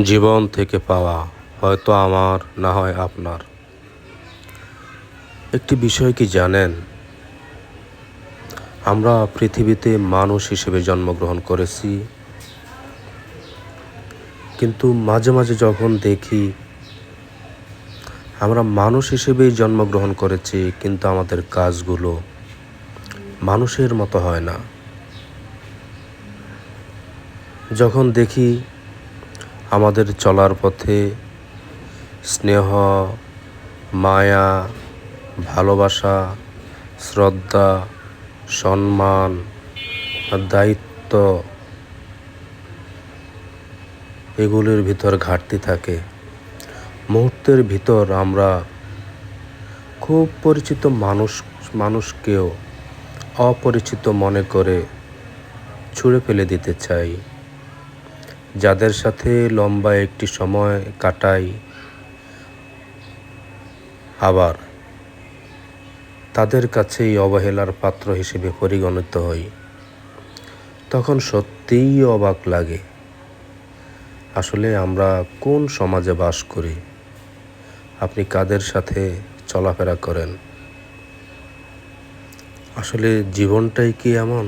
জীবন থেকে পাওয়া, হয়তো আমার, না হয় আপনার। একটি বিষয় কি জানেন, আমরা পৃথিবীতে মানুষ হিসেবে জন্মগ্রহণ করেছি, কিন্তু মাঝে মাঝে যখন দেখি আমরা মানুষ হিসেবেই জন্মগ্রহণ করেছি, কিন্তু আমাদের কাজগুলো মানুষের মতো হয় না। যখন দেখি আমাদের চলার পথে স্নেহ, মায়া, ভালোবাসা, শ্রদ্ধা, সম্মান, দায়িত্ব এগুলির ভিতর ঘাটতি থাকে। মুহূর্তের ভিতর আমরা খুব পরিচিত মানুষকেও অপরিচিত মনে করে ছুঁড়ে ফেলে দিতে চাই। যাদের সাথে লম্বা একটি সময় কাটাই, আবার তাদের কাছেই অবহেলার পাত্র হিসেবে পরিগণিত হই। তখন সত্যিই অবাক লাগে, আসলে আমরা কোন সমাজে বাস করি? আপনি কাদের সাথে চলাফেরা করেন? আসলে জীবনটাই কি এমন?